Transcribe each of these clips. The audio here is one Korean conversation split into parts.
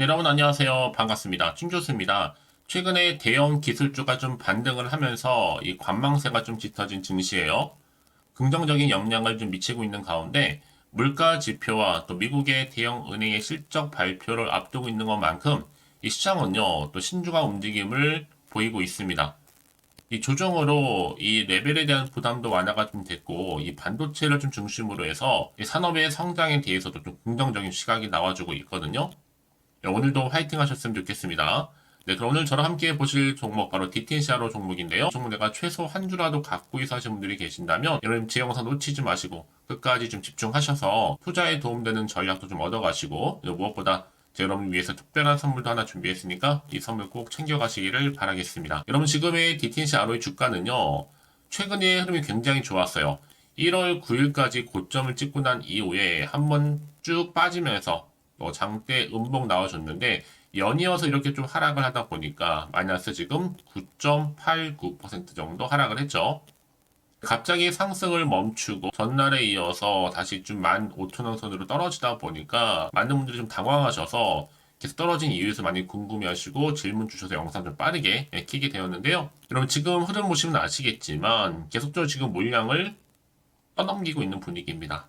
네, 여러분 안녕하세요. 반갑습니다. 춘교수입니다. 최근에 대형 기술주가 좀 반등을 하면서 이 관망세가 좀 짙어진 증시예요. 긍정적인 영향을 좀 미치고 있는 가운데 물가 지표와 또 미국의 대형 은행의 실적 발표를 앞두고 있는 것만큼 이 시장은요, 또 신중한 움직임을 보이고 있습니다. 이 조정으로 이 레벨에 대한 부담도 완화가 좀 됐고, 이 반도체를 좀 중심으로 해서 이 산업의 성장에 대해서도 좀 긍정적인 시각이 나와주고 있거든요. 네, 오늘도 화이팅 하셨으면 좋겠습니다. 네, 그럼 오늘 저랑 함께 보실 종목 바로 DTNCRO 종목인데요. 종목 내가 최소 한 주라도 갖고 있어 하시는 분들이 계신다면 여러분 제 영상 놓치지 마시고 끝까지 좀 집중하셔서 투자에 도움되는 전략도 좀 얻어가시고 무엇보다 제 여러분 위해서 특별한 선물도 하나 준비했으니까 이 선물 꼭 챙겨가시기를 바라겠습니다. 여러분 지금의 DTNCRO의 주가는요. 최근에 흐름이 굉장히 좋았어요. 1월 9일까지 고점을 찍고 난 이후에 한번 쭉 빠지면서 장대 음봉 나와줬는데 연이어서 이렇게 좀 하락을 하다 보니까 마이너스 지금 9.89% 정도 하락을 했죠. 갑자기 상승을 멈추고 전날에 이어서 다시 좀 15,000원 선으로 떨어지다 보니까 많은 분들이 좀 당황하셔서 계속 떨어진 이유에서 많이 궁금해하시고 질문 주셔서 영상 좀 빠르게 키게 되었는데요. 여러분 지금 흐름 보시면 아시겠지만 계속적으로 지금 물량을 떠넘기고 있는 분위기입니다.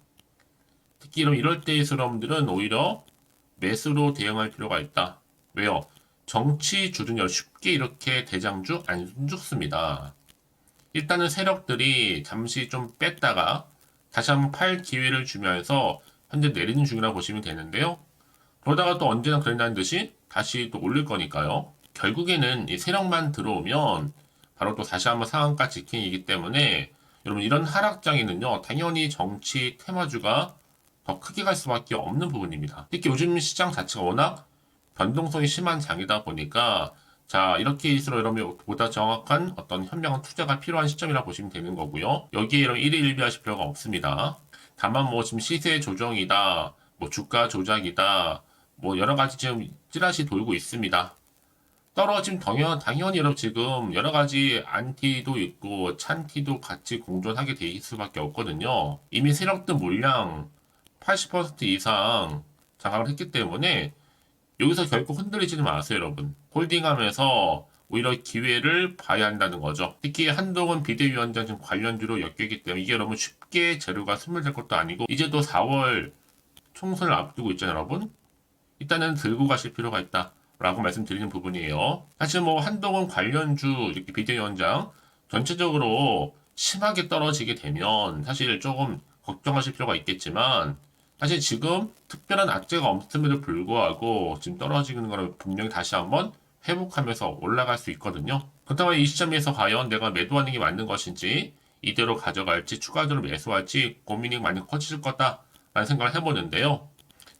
특히 이럴 때일수록 여러분들은 오히려 매수로 대응할 필요가 있다. 왜요? 정치주는요, 쉽게 이렇게 대장주 안 죽습니다. 일단은 세력들이 잠시 좀 뺐다가 다시 한번 팔 기회를 주면서 현재 내리는 중이라고 보시면 되는데요. 그러다가 또 언제나 그런다는 듯이 다시 또 올릴 거니까요. 결국에는 이 세력만 들어오면 바로 또 다시 한번 상한가 지킹이기 때문에 여러분 이런 하락장에는요, 당연히 정치 테마주가 더 크게 갈 수밖에 없는 부분입니다. 특히 요즘 시장 자체가 워낙 변동성이 심한 장이다 보니까 자 이렇게일수록 여러분 보다 정확한 어떤 현명한 투자가 필요한 시점이라 보시면 되는 거고요. 여기에 여러분 1일 1비 하실 필요가 없습니다. 다만 뭐 지금 시세 조정이다, 뭐 주가 조작이다, 뭐 여러 가지 지금 찌라시 돌고 있습니다. 떨어짐 당연히 여러분 지금 여러 가지 안티도 있고 찬티도 같이 공존하게 돼 있을 수밖에 없거든요. 이미 세력들 물량 80% 이상 장악을 했기 때문에 여기서 결코 흔들리지는 마세요, 여러분. 홀딩하면서 오히려 기회를 봐야 한다는 거죠. 특히 한동훈 비대위원장 지금 관련주로 엮이기 때문에 이게 여러분 쉽게 재료가 스물될 것도 아니고 이제 또 4월 총선을 앞두고 있잖아요, 여러분. 일단은 들고 가실 필요가 있다. 라고 말씀드리는 부분이에요. 사실 뭐 한동훈 관련주 이렇게 비대위원장 전체적으로 심하게 떨어지게 되면 사실 조금 걱정하실 필요가 있겠지만 사실 지금 특별한 악재가 없음에도 불구하고 지금 떨어지는 거를 분명히 다시 한번 회복하면서 올라갈 수 있거든요. 그렇다면 이 시점에서 과연 내가 매도하는 게 맞는 것인지 이대로 가져갈지 추가적으로 매수할지 고민이 많이 커질 거다라는 생각을 해보는데요.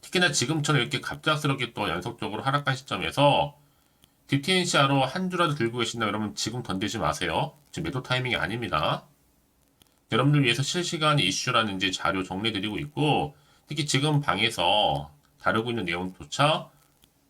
특히나 지금처럼 이렇게 갑작스럽게 또 연속적으로 하락한 시점에서 DTNCR로 한 주라도 들고 계신다 그러면 지금 던지지 마세요. 지금 매도 타이밍이 아닙니다. 여러분들 위해서 실시간 이슈라든지 자료 정리해드리고 있고 특히 지금 방에서 다루고 있는 내용조차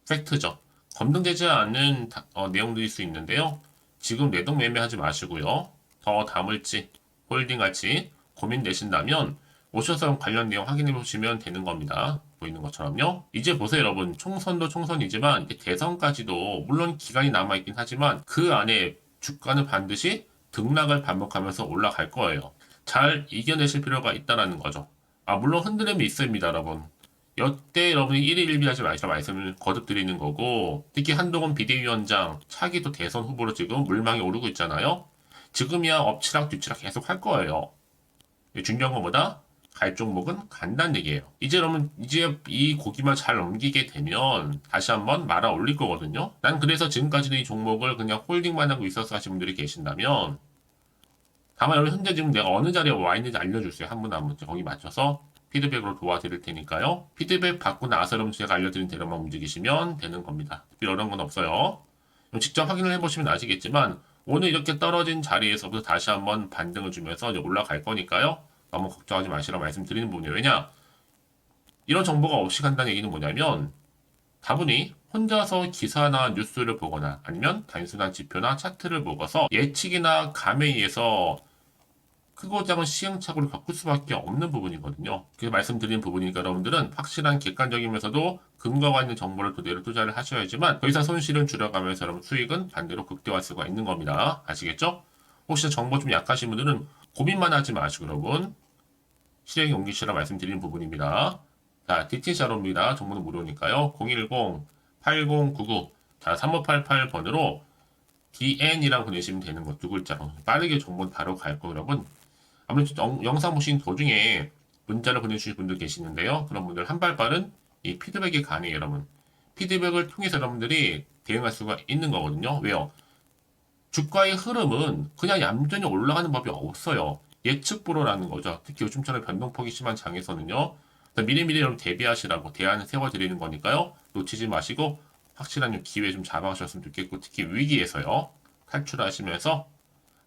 팩트죠. 검증되지 않은 내용들일 수 있는데요. 지금 내동 매매하지 마시고요. 더 담을지 홀딩할지 고민되신다면 오셔서 관련 내용 확인해 보시면 되는 겁니다. 보이는 것처럼요. 이제 보세요 여러분. 총선도 총선이지만 대선까지도 물론 기간이 남아있긴 하지만 그 안에 주가는 반드시 등락을 반복하면서 올라갈 거예요. 잘 이겨내실 필요가 있다는 거죠. 물론 흔들림이 있습니다 여러분. 여태 여러분이 1일 1비 하지 마시라 말씀을 거듭드리는 거고 특히 한동훈 비대위원장 차기도 대선 후보로 지금 물망에 오르고 있잖아요. 지금이야 엎치락 뒤치락 계속 할 거예요. 중요한 것보다 갈 종목은 간다는 얘기예요. 이제 여러분 이제 이 고기만 잘 넘기게 되면 다시 한번 말아 올릴 거거든요. 난 그래서 지금까지도 이 종목을 그냥 홀딩만 하고 있어서 하신 분들이 계신다면 다만 여러분 현재 지금 내가 어느 자리에 와 있는지 알려주세요. 한 분 한 분. 거기 맞춰서 피드백으로 도와드릴 테니까요. 피드백 받고 나서 여러분 제가 알려드린 대로만 움직이시면 되는 겁니다. 특별히 어려운 건 없어요. 직접 확인을 해보시면 아시겠지만 오늘 이렇게 떨어진 자리에서부터 다시 한번 반등을 주면서 이제 올라갈 거니까요. 너무 걱정하지 마시라 말씀드리는 부분이에요. 왜냐? 이런 정보가 없이 간다는 얘기는 뭐냐면 다분히 혼자서 기사나 뉴스를 보거나 아니면 단순한 지표나 차트를 보고서 예측이나 감에 의해서 크고 작은 시행착오를 겪을 수밖에 없는 부분이거든요. 그래서 말씀드린 부분이니까 여러분들은 확실한 객관적이면서도 근거가 있는 정보를 토대로 투자를 하셔야지만 더 이상 손실은 줄여가면서 여러분 수익은 반대로 극대화할 수가 있는 겁니다. 아시겠죠? 혹시 정보 좀 약하신 분들은 고민만 하지 마시고 여러분 실행에 옮기시라 말씀드리는 부분입니다. 자, DTCRO입니다. 정보는 무료니까요. 010-8099 자, 3588번으로 DN이라고 보내시면 되는 거 두 글자로 빠르게 정보 바로 갈 거예요, 여러분. 아무래도 영상 보신 도중에 문자를 보내주신 분들 계시는데요. 그런 분들 한 발 빠른 이 피드백이 가능해요, 여러분. 피드백을 통해서 여러분들이 대응할 수가 있는 거거든요. 왜요? 주가의 흐름은 그냥 얌전히 올라가는 법이 없어요. 예측 불허라는 거죠. 특히 요즘처럼 변동폭이 심한 장에서는요. 미리미리 여러분 대비하시라고 대안을 세워드리는 거니까요. 놓치지 마시고 확실한 기회 좀 잡아가셨으면 좋겠고 특히 위기에서요. 탈출하시면서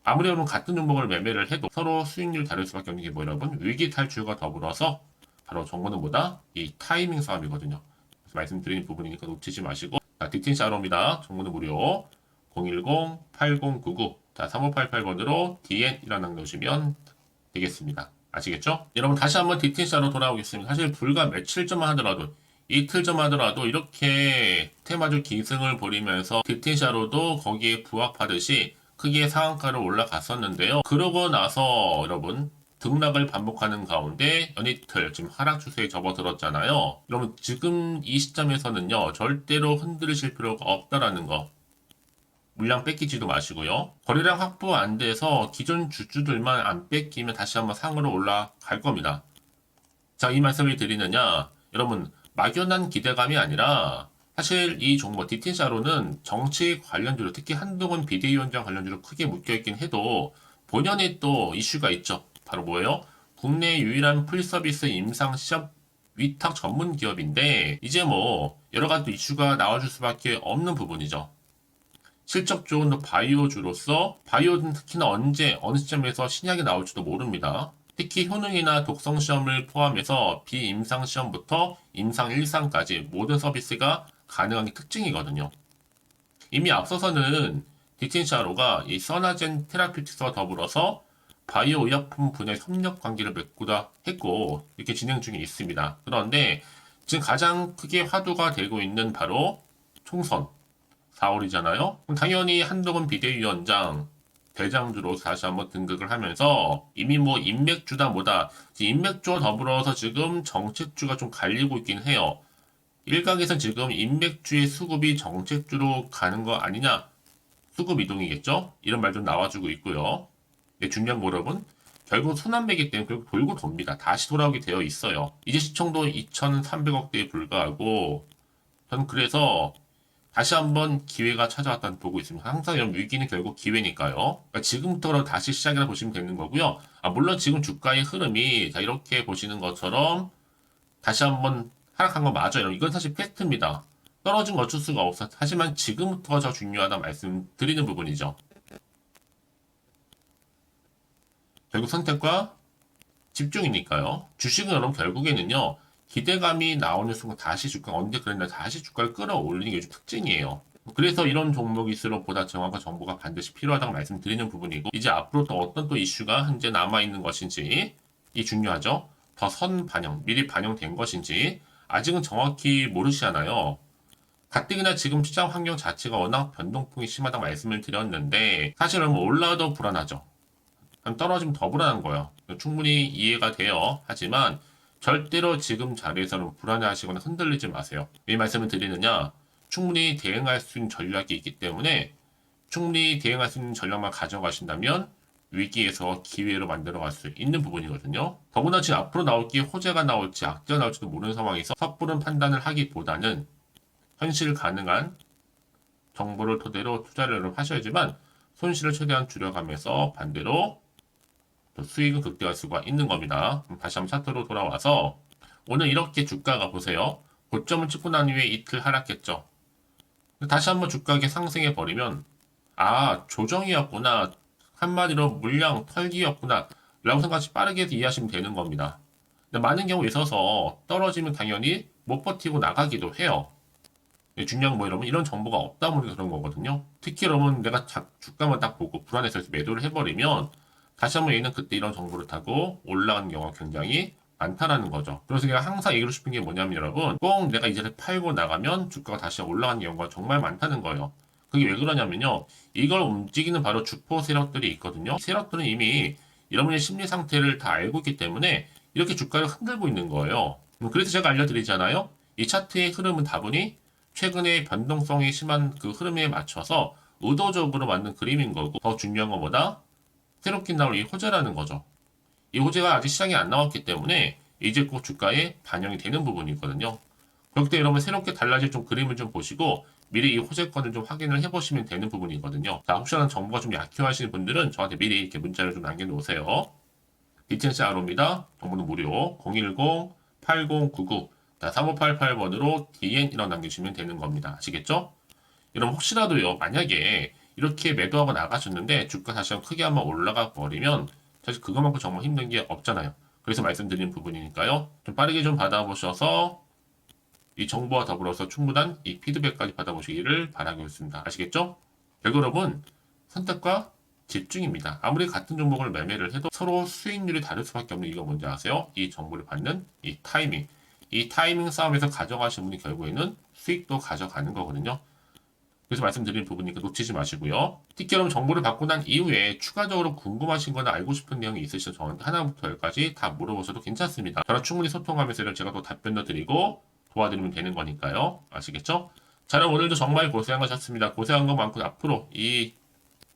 아무리 여러분 같은 종목을 매매를 해도 서로 수익률이 다를 수밖에 없는 게 뭐 여러분 위기 탈출과 더불어서 바로 정보는 뭐다? 이 타이밍 싸움이거든요. 그래서 말씀드리는 부분이니까 놓치지 마시고 디틴 샤로입니다. 정보는 무료 010-8099 자, 3588번으로 DN이라는 넣으시면 되겠습니다. 아시겠죠? 여러분 다시 한번 디틴샤로 돌아오겠습니다. 사실 불과 며칠 전만 하더라도 이틀 전만 하더라도 이렇게 테마주 기승을 벌이면서 디틴샤로도 거기에 부합하듯이 크게 상한가로 올라갔었는데요. 그러고 나서 여러분 등락을 반복하는 가운데 연이틀 지금 하락 추세에 접어들었잖아요. 여러분 지금 이 시점에서는요 절대로 흔들리실 필요가 없다라는 거 물량 뺏기지도 마시고요. 거래량 확보 안 돼서 기존 주주들만 안 뺏기면 다시 한번 상으로 올라갈 겁니다. 자, 이 말씀을 드리느냐? 여러분, 막연한 기대감이 아니라 사실 이 종목 디틴샤로는 정치 관련주로 특히 한동훈 비대위원장 관련주로 크게 묶여있긴 해도 본연의 또 이슈가 있죠. 바로 뭐예요? 국내 유일한 풀서비스 임상시험 위탁 전문 기업인데 이제 뭐 여러 가지 이슈가 나와줄 수밖에 없는 부분이죠. 실적 좋은 바이오주로서 바이오는 특히나 언제 어느 시점에서 신약이 나올지도 모릅니다. 특히 효능이나 독성 시험을 포함해서 비임상 시험부터 임상 1상까지 모든 서비스가 가능한 게 특징이거든요. 이미 앞서서는 디틴샤로가 이 서나젠 테라피틱스와 더불어서 바이오 의약품 분야의 협력 관계를 맺고다 했고 이렇게 진행 중에 있습니다. 그런데 지금 가장 크게 화두가 되고 있는 바로 총선 4월이잖아요. 그럼 당연히 한동훈 비대위원장 대장주로 다시 한번 등극을 하면서 이미 뭐 인맥주다 뭐다 인맥주와 더불어서 지금 정책주가 좀 갈리고 있긴 해요. 일각에선 지금 인맥주의 수급이 정책주로 가는 거 아니냐 수급 이동이겠죠? 이런 말도 나와주고 있고요. 중요한 거 여러분 결국 순환매기 때문에 결국 돌고 돕니다. 다시 돌아오게 되어 있어요. 이제 시총도 2,300억대에 불과하고 저는 그래서 다시 한번 기회가 찾아왔다는 보고 있습니다. 항상 이런 위기는 결국 기회니까요. 그러니까 지금부터 다시 시작이라 보시면 되는 거고요. 물론 지금 주가의 흐름이 자 이렇게 보시는 것처럼 다시 한번 하락한 거 맞아요. 이건 사실 팩트입니다. 떨어진 거 어쩔 수가 없어. 하지만 지금부터가 더 중요하다 말씀드리는 부분이죠. 결국 선택과 집중이니까요. 주식은 여러분 결국에는요. 기대감이 나오는 순간 다시 주가 언제 그랬나 다시 주가를 끌어올리는 게 요즘 특징이에요. 그래서 이런 종목일수록 보다 정확한 정보가 반드시 필요하다고 말씀드리는 부분이고 이제 앞으로 또 어떤 또 이슈가 현재 남아있는 것인지 이 중요하죠. 더 선 반영, 미리 반영된 것인지 아직은 정확히 모르시잖아요. 가뜩이나 지금 시장 환경 자체가 워낙 변동폭이 심하다고 말씀을 드렸는데 사실은 뭐 올라도 불안하죠. 떨어지면 더 불안한 거예요. 충분히 이해가 돼요. 하지만 절대로 지금 자리에서는 불안해하시거나 흔들리지 마세요. 이 말씀을 드리느냐? 충분히 대응할 수 있는 전략이 있기 때문에 충분히 대응할 수 있는 전략만 가져가신다면 위기에서 기회로 만들어갈 수 있는 부분이거든요. 더구나 지금 앞으로 나올 게 호재가 나올지 악재가 나올지도 모르는 상황에서 섣부른 판단을 하기보다는 현실 가능한 정보를 토대로 투자를 하셔야지만 손실을 최대한 줄여가면서 반대로 수익은 극대화할 수가 있는 겁니다. 다시 한번 차트로 돌아와서 오늘 이렇게 주가가 보세요. 고점을 찍고 난 이후에 이틀 하락했죠. 다시 한번 주가가 상승해 버리면 조정이었구나. 한마디로 물량 털기였구나. 라고 생각하시 빠르게 이해하시면 되는 겁니다. 근데 많은 경우에 있어서 떨어지면 당연히 못 버티고 나가기도 해요. 중요한 건 뭐 여러분 이런 정보가 없다 보니까 그런 거거든요. 특히 여러분 내가 주가만 딱 보고 불안해서 매도를 해버리면 다시 한번 얘는 그때 이런 정보를 타고 올라가는 경우가 굉장히 많다라는 거죠. 그래서 제가 항상 얘기하고 싶은 게 뭐냐면 여러분, 꼭 내가 이 자리에 팔고 나가면 주가가 다시 올라가는 경우가 정말 많다는 거예요. 그게 왜 그러냐면요. 이걸 움직이는 바로 주포 세력들이 있거든요. 세력들은 이미 여러분의 심리 상태를 다 알고 있기 때문에 이렇게 주가를 흔들고 있는 거예요. 그래서 제가 알려드리잖아요. 이 차트의 흐름은 다분히 최근에 변동성이 심한 그 흐름에 맞춰서 의도적으로 만든 그림인 거고, 더 중요한 것보다 새롭게 나올 이 호재라는 거죠. 이 호재가 아직 시장에 안 나왔기 때문에 이제 곧 주가에 반영이 되는 부분이거든요. 그렇기 때문에 여러분 새롭게 달라질 좀 그림을 좀 보시고 미리 이 호재권을 좀 확인을 해보시면 되는 부분이거든요. 자, 혹시나 정보가 좀 약효하시는 분들은 저한테 미리 이렇게 문자를 좀 남겨놓으세요. 비트엔스 아로입니다. 정보는 무료 010-8099-3588번으로 DN이라고 남겨주시면 되는 겁니다. 아시겠죠? 여러분 혹시라도요, 만약에 이렇게 매도하고 나가셨는데 주가 다시 한번 크게 한번 올라가 버리면 사실 그것만큼 정말 힘든 게 없잖아요. 그래서 말씀드리는 부분이니까요. 좀 빠르게 좀 받아보셔서 이 정보와 더불어서 충분한 이 피드백까지 받아보시기를 바라겠습니다. 아시겠죠? 결국 여러분, 선택과 집중입니다. 아무리 같은 종목을 매매를 해도 서로 수익률이 다를 수밖에 없는 이유가 뭔지 아세요? 이 정보를 받는 이 타이밍. 이 타이밍 싸움에서 가져가신 분이 결국에는 수익도 가져가는 거거든요. 그래서 말씀드린 부분이니까 놓치지 마시고요. 특히 여러분 정보를 받고 난 이후에 추가적으로 궁금하신 거나 알고 싶은 내용이 있으시면 저한테 하나부터 열까지 다 물어보셔도 괜찮습니다. 저랑 충분히 소통하면서 제가 또 답변도 드리고 도와드리면 되는 거니까요. 아시겠죠? 자, 그럼 오늘도 정말 고생하셨습니다. 고생한 것만큼 앞으로 이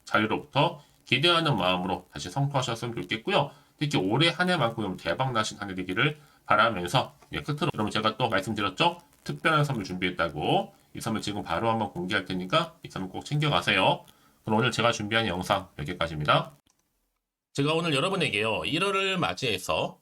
자리로부터 기대하는 마음으로 다시 성공하셨으면 좋겠고요. 특히 올해 한 해만큼 대박 나신 한 해 되기를 바라면서 끝으로 여러분 제가 또 말씀드렸죠? 특별한 선물 준비했다고. 이 선물 지금 바로 한번 공개할 테니까 이 선물 꼭 챙겨가세요. 그럼 오늘 제가 준비한 영상 여기까지입니다. 제가 오늘 여러분에게요. 1월을 맞이해서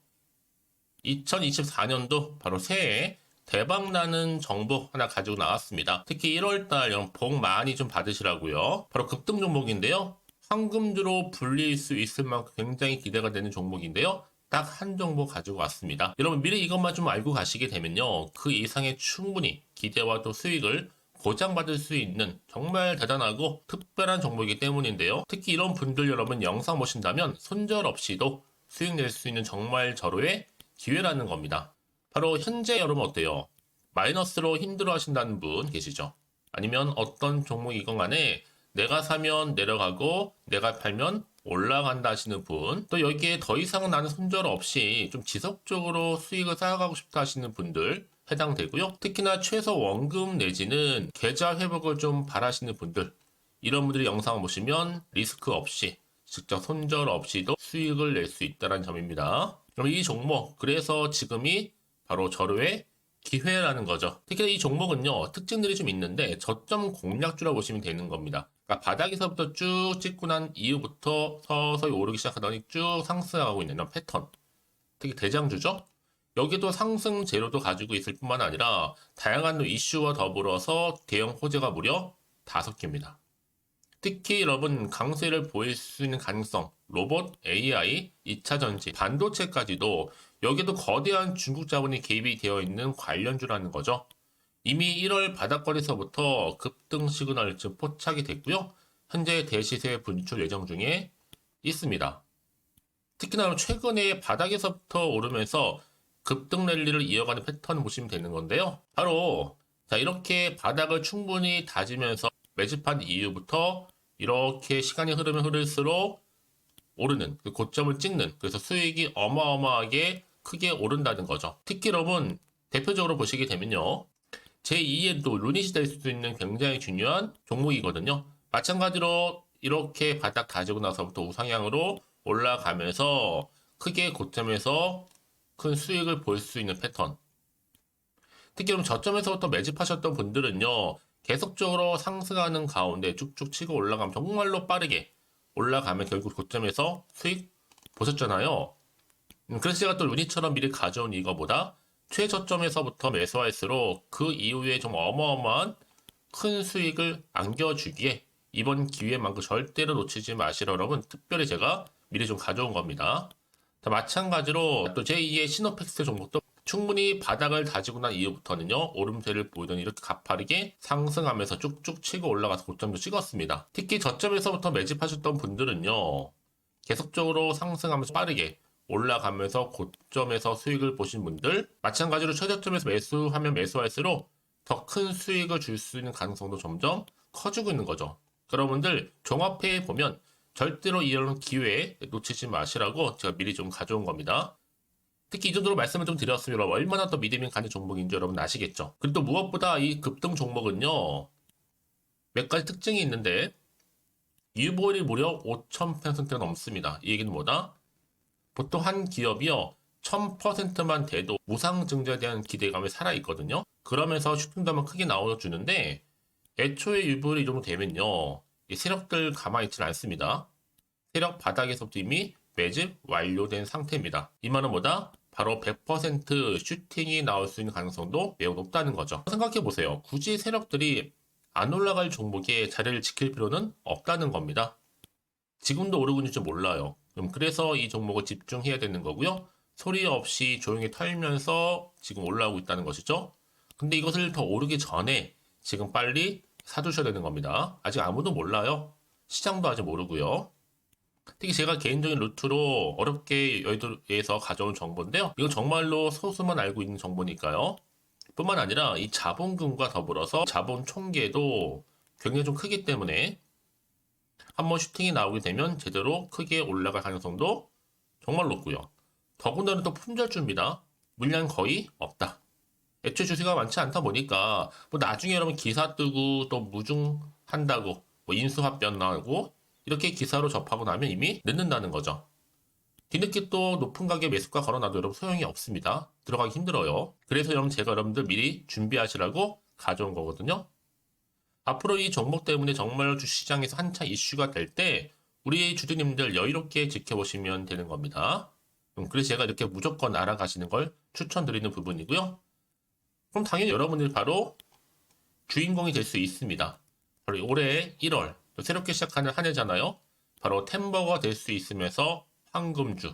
2024년도 바로 새해 대박나는 정보 하나 가지고 나왔습니다. 특히 1월달 복 많이 좀 받으시라고요. 바로 급등 종목인데요. 황금주로 불릴 수 있을 만큼 굉장히 기대가 되는 종목인데요. 딱 한 종목 가지고 왔습니다. 여러분 미리 이것만 좀 알고 가시게 되면요. 그 이상의 충분히 기대와 또 수익을 보장받을 수 있는 정말 대단하고 특별한 종목이기 때문인데요. 특히 이런 분들 여러분 영상 보신다면 손절 없이도 수익 낼 수 있는 정말 절호의 기회라는 겁니다. 바로 현재 여러분 어때요? 마이너스로 힘들어 하신다는 분 계시죠? 아니면 어떤 종목이건 간에 내가 사면 내려가고 내가 팔면 올라간다 하시는 분, 또 여기에 더 이상 나는 손절 없이 좀 지속적으로 수익을 쌓아가고 싶다 하시는 분들 해당되고요. 특히나 최소 원금 내지는 계좌 회복을 좀 바라시는 분들, 이런 분들이 영상을 보시면 리스크 없이 직접 손절 없이도 수익을 낼 수 있다는 점입니다. 그럼 이 종목, 그래서 지금이 바로 절호의 기회라는 거죠. 특히 이 종목은요, 특징들이 좀 있는데 저점 공략주라고 보시면 되는 겁니다. 그러니까 바닥에서부터 쭉 찍고 난 이후부터 서서히 오르기 시작하더니 쭉 상승하고 있는 이런 패턴. 특히 대장주죠. 여기도 상승 재료도 가지고 있을 뿐만 아니라 다양한 이슈와 더불어서 대형 호재가 무려 5개입니다. 특히 여러분 강세를 보일 수 있는 가능성, 로봇, AI, 2차 전지, 반도체까지도 여기도 거대한 중국 자본이 개입이 되어 있는 관련주라는 거죠. 이미 1월 바닥권에서부터 급등 시그널 즉 포착이 됐고요. 현재 대시세 분출 예정 중에 있습니다. 특히나 최근에 바닥에서부터 오르면서 급등 랠리를 이어가는 패턴을 보시면 되는 건데요. 바로 자 이렇게 바닥을 충분히 다지면서 매집한 이후부터 이렇게 시간이 흐르면 흐를수록 오르는 그 고점을 찍는, 그래서 수익이 어마어마하게 크게 오른다는 거죠. 특히 여러분 대표적으로 보시게 되면요. 제2의 또 루닛이 될 수 있는 굉장히 중요한 종목이거든요. 마찬가지로 이렇게 바닥 다지고 나서부터 우상향으로 올라가면서 크게 고점에서 큰 수익을 볼 수 있는 패턴. 특히 그럼 저점에서부터 매집하셨던 분들은요. 계속적으로 상승하는 가운데 쭉쭉 치고 올라가면 정말로 빠르게 올라가면 결국 고점에서 수익 보셨잖아요. 그래서 제가 또 루닛처럼 미리 가져온 이거보다 최저점에서부터 매수할수록 그 이후에 좀 어마어마한 큰 수익을 안겨주기에 이번 기회만큼 절대로 놓치지 마시라 여러분 특별히 제가 미리 좀 가져온 겁니다. 자, 마찬가지로 또 제2의 시노펙스 종목도 충분히 바닥을 다지고 난 이후부터는요 오름세를 보이더니 이렇게 가파르게 상승하면서 쭉쭉 치고 올라가서 고점도 찍었습니다. 특히 저점에서부터 매집하셨던 분들은요 계속적으로 상승하면서 빠르게 올라가면서 고점에서 수익을 보신 분들, 마찬가지로 최저점에서 매수하면 매수할수록 더 큰 수익을 줄 수 있는 가능성도 점점 커지고 있는 거죠. 여러분들 종합해 보면 절대로 이런 기회 놓치지 마시라고 제가 미리 좀 가져온 겁니다. 특히 이 정도로 말씀을 좀 드렸으면 여러분 얼마나 더 믿음이 가는 종목인지 여러분 아시겠죠? 그리고 또 무엇보다 이 급등 종목은요, 몇 가지 특징이 있는데 유보율이 무려 5,000%가 넘습니다. 이 얘기는 뭐다? 보통 한 기업이요 1000%만 돼도 무상증자에 대한 기대감이 살아있거든요. 그러면서 슈팅도 한번 크게 나와주는데 애초에 유보율이 이 정도 되면요, 이 세력들 가만히 있지는 않습니다. 세력 바닥에서부터 이미 매집 완료된 상태입니다. 이 말은 뭐다? 바로 100% 슈팅이 나올 수 있는 가능성도 매우 높다는 거죠. 생각해보세요. 굳이 세력들이 안 올라갈 종목에 자리를 지킬 필요는 없다는 겁니다. 지금도 오르고 있는지 몰라요. 그래서 이 종목을 집중해야 되는 거고요. 소리 없이 조용히 털면서 지금 올라오고 있다는 것이죠. 근데 이것을 더 오르기 전에 지금 빨리 사두셔야 되는 겁니다. 아직 아무도 몰라요. 시장도 아직 모르고요. 특히 제가 개인적인 루트로 어렵게 여의도에서 가져온 정보인데요. 이건 정말로 소수만 알고 있는 정보니까요. 뿐만 아니라 이 자본금과 더불어서 자본 총계도 굉장히 좀 크기 때문에 한번 슈팅이 나오게 되면 제대로 크게 올라갈 가능성도 정말 높고요. 더군다나 또 품절주입니다. 물량 거의 없다. 애초에 주식가 많지 않다 보니까 뭐 나중에 여러분 기사 뜨고 또 무중한다고 뭐 인수합병 나오고 이렇게 기사로 접하고 나면 이미 늦는다는 거죠. 뒤늦게 또 높은 가격에 매수가 걸어놔도 여러분 소용이 없습니다. 들어가기 힘들어요. 그래서 여러분 제가 여러분들 미리 준비하시라고 가져온 거거든요. 앞으로 이 종목 때문에 정말 주시장에서 한창 이슈가 될 때 우리 주주님들 여유롭게 지켜보시면 되는 겁니다. 그래서 제가 이렇게 무조건 알아가시는 걸 추천드리는 부분이고요. 그럼 당연히 여러분들이 바로 주인공이 될 수 있습니다. 바로 올해 1월 새롭게 시작하는 한 해잖아요. 바로 템버가 될 수 있으면서 황금주,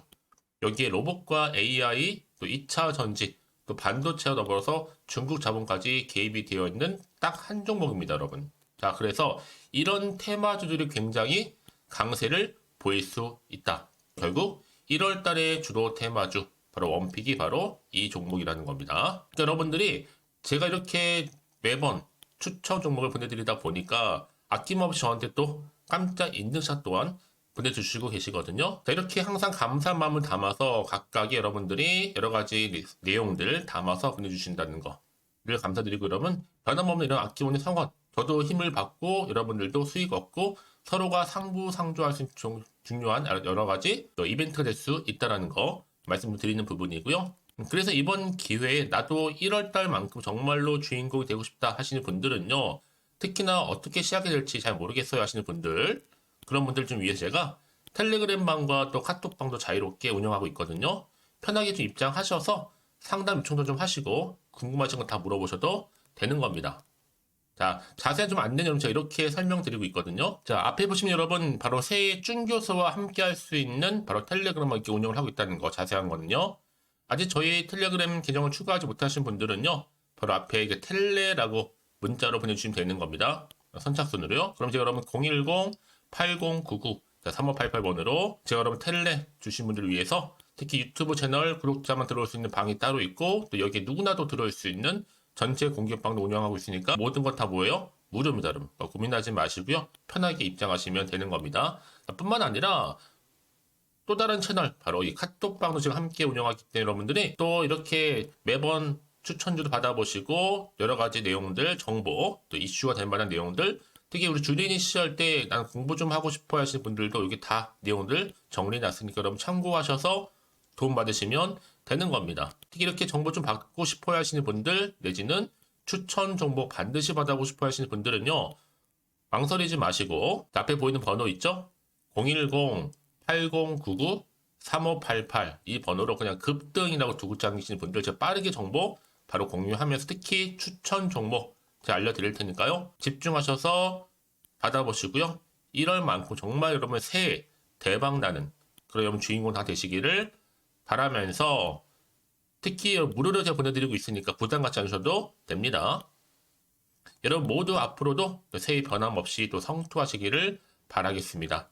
여기에 로봇과 AI, 또 2차 전지, 또 반도체와 더불어서 중국 자본까지 개입이 되어 있는 딱 한 종목입니다, 여러분. 자, 그래서 이런 테마주들이 굉장히 강세를 보일 수 있다. 결국 1월 달에 주로 테마주, 바로 원픽이 바로 이 종목이라는 겁니다. 그러니까 여러분들이 제가 이렇게 매번 추천 종목을 보내드리다 보니까 아낌없이 저한테 또 깜짝 인증샷 또한 보내주시고 계시거든요. 자, 이렇게 항상 감사한 마음을 담아서 각각의 여러분들이 여러 가지 내용들 담아서 보내주신다는 거를 감사드리고, 여러분 변함없는 이런 아낌없는 성원, 저도 힘을 받고 여러분들도 수익 얻고 서로가 상부상조할 수 있는 중요한 여러 가지 이벤트가 될 수 있다는 거 말씀드리는 부분이고요. 그래서 이번 기회에 나도 1월달만큼 정말로 주인공이 되고 싶다 하시는 분들은요, 특히나 어떻게 시작이 될지 잘 모르겠어요 하시는 분들, 그런 분들 좀 위해서 제가 텔레그램 방과 또 카톡방도 자유롭게 운영하고 있거든요. 편하게 좀 입장하셔서 상담 요청도 좀 하시고 궁금하신 거 다 물어보셔도 되는 겁니다. 자, 자세한 좀 안내는 여러분 제가 이렇게 설명드리고 있거든요. 자, 앞에 보시면 여러분 바로 새해 쭌교수와 함께 할 수 있는 바로 텔레그램을 이렇게 운영을 하고 있다는 거, 자세한 거는요. 아직 저희 텔레그램 계정을 추가하지 못하신 분들은요, 바로 앞에 이게 텔레라고 문자로 보내주시면 되는 겁니다. 선착순으로요. 그럼 제가 여러분 010-8099-3588번으로 제가 여러분 텔레 주신 분들을 위해서 특히 유튜브 채널 구독자만 들어올 수 있는 방이 따로 있고, 또 여기에 누구나도 들어올 수 있는 전체 공개방도 운영하고 있으니까 모든 것 다 뭐예요? 무료입니다, 여러분. 고민하지 마시고요. 편하게 입장하시면 되는 겁니다. 뿐만 아니라 또 다른 채널, 바로 이 카톡방도 지금 함께 운영하기 때문에 여러분들이 또 이렇게 매번 추천주도 받아보시고 여러 가지 내용들, 정보, 또 이슈가 될 만한 내용들, 특히 우리 주린이 시절 때 난 공부 좀 하고 싶어 하시는 분들도 여기 다 내용들 정리해놨으니까 여러분 참고하셔서 도움 받으시면 되는 겁니다. 특히 이렇게 정보 좀 받고 싶어 하시는 분들, 내지는 추천 정보 반드시 받아보고 싶어 하시는 분들은요, 망설이지 마시고 앞에 보이는 번호 있죠? 010-8099-3588 이 번호로 그냥 급등이라고 두고 당기시는 분들 제가 빠르게 정보 바로 공유하면서 특히 추천 종목 제가 알려드릴 테니까요. 집중하셔서 받아보시고요. 1월만큼 정말 여러분 새해 대박나는 그런 여러분 주인공 다 되시기를 바라면서, 특히 무료로 제가 보내드리고 있으니까 부담 갖지 않으셔도 됩니다. 여러분 모두 앞으로도 새해 변함없이 또 성투하시기를 바라겠습니다.